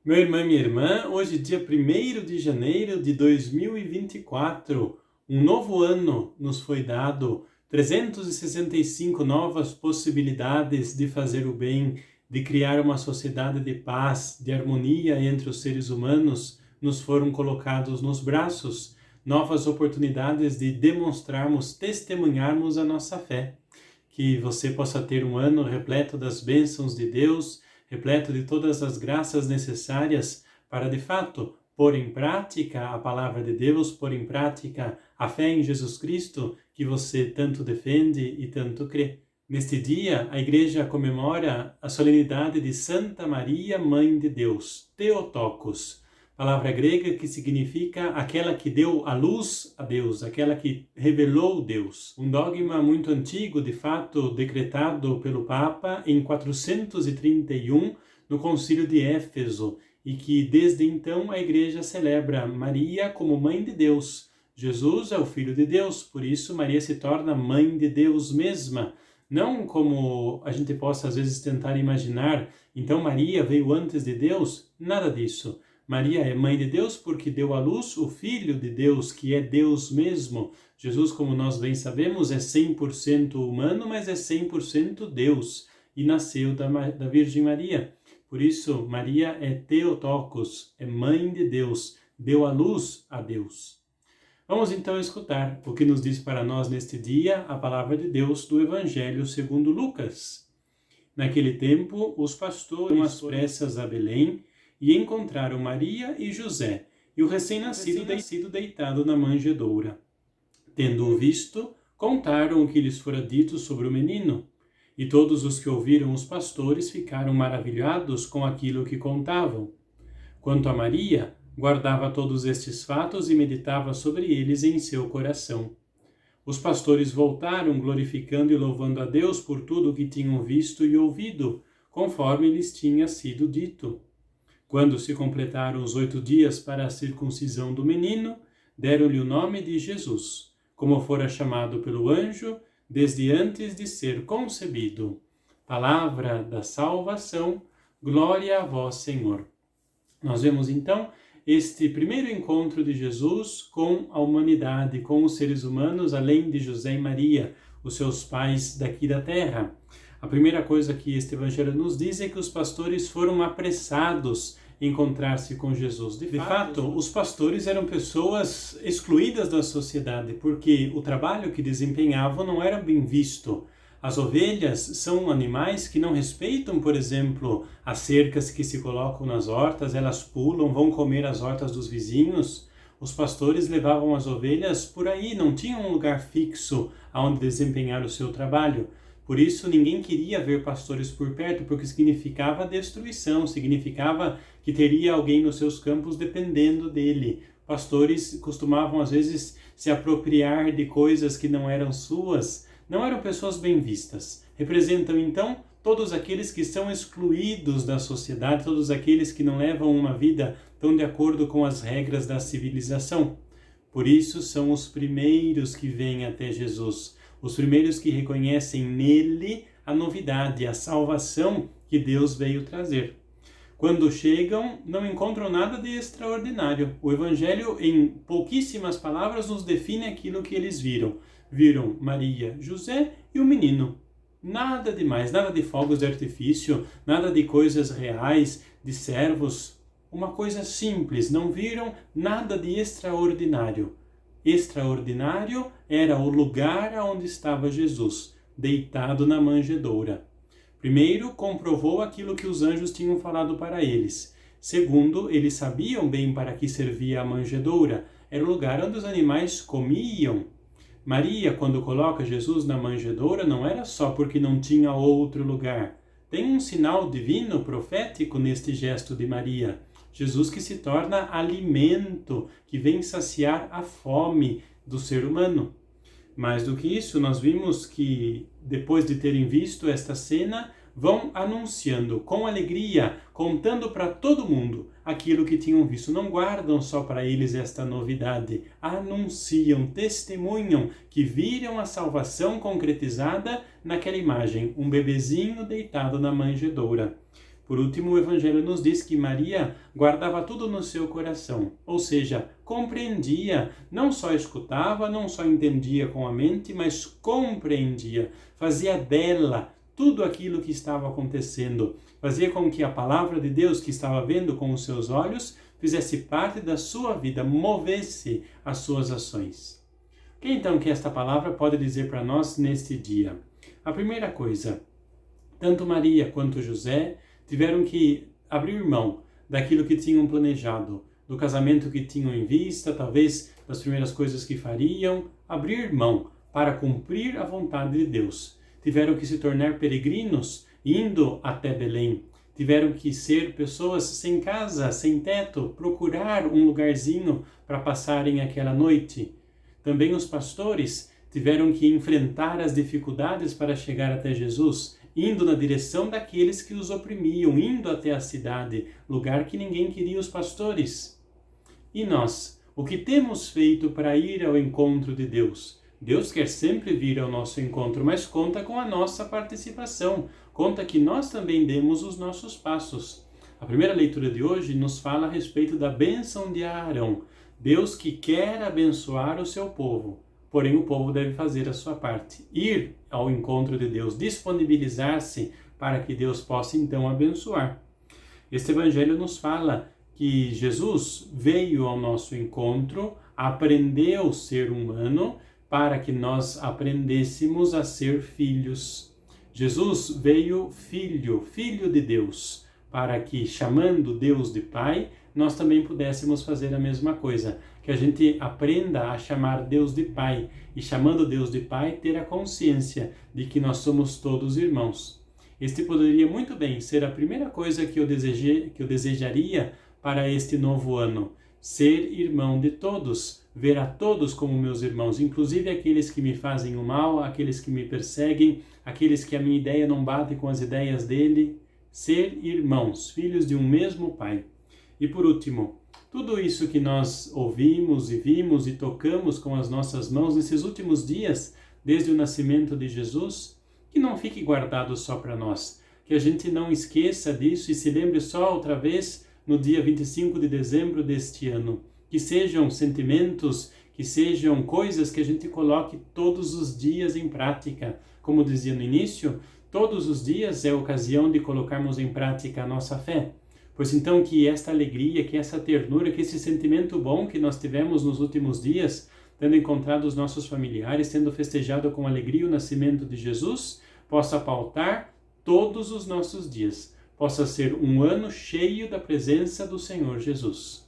Meu irmão e minha irmã, hoje dia 1º de janeiro de 2024, um novo ano nos foi dado, 365 novas possibilidades de fazer o bem, de criar uma sociedade de paz, de harmonia entre os seres humanos, nos foram colocados nos braços, novas oportunidades de demonstrarmos, testemunharmos a nossa fé. Que você possa ter um ano repleto das bênçãos de Deus, repleto de todas as graças necessárias para, de fato, pôr em prática a palavra de Deus, pôr em prática a fé em Jesus Cristo, que você tanto defende e tanto crê. Neste dia, a Igreja comemora a solenidade de Santa Maria, Mãe de Deus, Theotokos, palavra grega que significa aquela que deu a luz a Deus, aquela que revelou Deus. Um dogma muito antigo, de fato, decretado pelo Papa em 431 no Concílio de Éfeso, e que desde então a Igreja celebra Maria como Mãe de Deus. Jesus é o Filho de Deus, por isso Maria se torna Mãe de Deus mesma. Não como a gente possa às vezes tentar imaginar, então Maria veio antes de Deus, nada disso. Maria é Mãe de Deus porque deu à luz o Filho de Deus, que é Deus mesmo. Jesus, como nós bem sabemos, é 100% humano, mas é 100% Deus, e nasceu da Virgem Maria. Por isso, Maria é Theotokos, é Mãe de Deus, deu à luz a Deus. Vamos então escutar o que nos diz para nós neste dia a palavra de Deus do Evangelho segundo Lucas. Naquele tempo, os pastores foram às pressas a Belém, e encontraram Maria e José, e o recém-nascido deitado na manjedoura. Tendo-o visto, contaram o que lhes fora dito sobre o menino. E todos os que ouviram os pastores ficaram maravilhados com aquilo que contavam. Quanto a Maria, guardava todos estes fatos e meditava sobre eles em seu coração. Os pastores voltaram, glorificando e louvando a Deus por tudo o que tinham visto e ouvido, conforme lhes tinha sido dito. Quando se completaram os 8 dias para a circuncisão do menino, deram-lhe o nome de Jesus, como fora chamado pelo anjo, desde antes de ser concebido. Palavra da salvação, glória a vós, Senhor. Nós vemos então este primeiro encontro de Jesus com a humanidade, com os seres humanos, além de José e Maria, os seus pais daqui da terra. A primeira coisa que este evangelho nos diz é que os pastores foram apressados em encontrar-se com Jesus. De fato, os pastores eram pessoas excluídas da sociedade, porque o trabalho que desempenhavam não era bem visto. As ovelhas são animais que não respeitam, por exemplo, as cercas que se colocam nas hortas, elas pulam, vão comer as hortas dos vizinhos. Os pastores levavam as ovelhas por aí, não tinham um lugar fixo onde desempenhar o seu trabalho. Por isso, ninguém queria ver pastores por perto, porque significava destruição, significava que teria alguém nos seus campos dependendo dele. Pastores costumavam, às vezes, se apropriar de coisas que não eram suas, não eram pessoas bem vistas. Representam, então, todos aqueles que são excluídos da sociedade, todos aqueles que não levam uma vida tão de acordo com as regras da civilização. Por isso, são os primeiros que vêm até Jesus. Os primeiros que reconhecem nele a novidade, a salvação que Deus veio trazer. Quando chegam, não encontram nada de extraordinário. O Evangelho, em pouquíssimas palavras, nos define aquilo que eles viram. Viram Maria, José e o menino. Nada demais, nada de fogos de artifício, nada de coisas reais, de servos. Uma coisa simples, não viram nada de extraordinário. Extraordinário era o lugar onde estava Jesus, deitado na manjedoura. Primeiro, comprovou aquilo que os anjos tinham falado para eles. Segundo, eles sabiam bem para que servia a manjedoura. Era o lugar onde os animais comiam. Maria, quando coloca Jesus na manjedoura, não era só porque não tinha outro lugar. Tem um sinal divino, profético neste gesto de Maria. Jesus que se torna alimento, que vem saciar a fome do ser humano. Mais do que isso, nós vimos que, depois de terem visto esta cena, vão anunciando com alegria, contando para todo mundo aquilo que tinham visto. Não guardam só para eles esta novidade, anunciam, testemunham que viram a salvação concretizada naquela imagem, um bebezinho deitado na manjedoura. Por último, o Evangelho nos diz que Maria guardava tudo no seu coração, ou seja, compreendia, não só escutava, não só entendia com a mente, mas compreendia, fazia dela tudo aquilo que estava acontecendo, fazia com que a palavra de Deus que estava vendo com os seus olhos fizesse parte da sua vida, movesse as suas ações. O que então que esta palavra pode dizer para nós neste dia? A primeira coisa, tanto Maria quanto José tiveram que abrir mão daquilo que tinham planejado, do casamento que tinham em vista, talvez das primeiras coisas que fariam, abrir mão para cumprir a vontade de Deus. Tiveram que se tornar peregrinos, indo até Belém. Tiveram que ser pessoas sem casa, sem teto, procurar um lugarzinho para passarem aquela noite. Também os pastores tiveram que enfrentar as dificuldades para chegar até Jesus, indo na direção daqueles que os oprimiam, indo até a cidade, lugar que ninguém queria os pastores. E nós, o que temos feito para ir ao encontro de Deus? Deus quer sempre vir ao nosso encontro, mas conta com a nossa participação, conta que nós também demos os nossos passos. A primeira leitura de hoje nos fala a respeito da bênção de Arão, Deus que quer abençoar o seu povo. Porém, o povo deve fazer a sua parte, ir ao encontro de Deus, disponibilizar-se para que Deus possa então abençoar. Este evangelho nos fala que Jesus veio ao nosso encontro, aprendeu ser humano, para que nós aprendêssemos a ser filhos. Jesus veio filho de Deus, para que, chamando Deus de Pai, nós também pudéssemos fazer a mesma coisa. Que a gente aprenda a chamar Deus de Pai e, chamando Deus de Pai, ter a consciência de que nós somos todos irmãos. Este poderia muito bem ser a primeira coisa que eu desejaria para este novo ano. Ser irmão de todos, ver a todos como meus irmãos, inclusive aqueles que me fazem o mal, aqueles que me perseguem, aqueles que a minha ideia não bate com as ideias dele. Ser irmãos, filhos de um mesmo Pai. E por último, tudo isso que nós ouvimos e vimos e tocamos com as nossas mãos nesses últimos dias, desde o nascimento de Jesus, que não fique guardado só para nós, que a gente não esqueça disso e se lembre só outra vez no dia 25 de dezembro deste ano, que sejam sentimentos, que sejam coisas que a gente coloque todos os dias em prática. Como dizia no início, todos os dias é ocasião de colocarmos em prática a nossa fé. Pois então que esta alegria, que essa ternura, que esse sentimento bom que nós tivemos nos últimos dias, tendo encontrado os nossos familiares, tendo festejado com alegria o nascimento de Jesus, possa pautar todos os nossos dias, possa ser um ano cheio da presença do Senhor Jesus.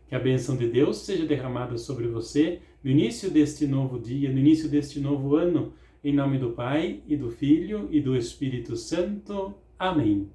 Que a bênção de Deus seja derramada sobre você no início deste novo dia, no início deste novo ano, em nome do Pai, e do Filho, e do Espírito Santo. Amém.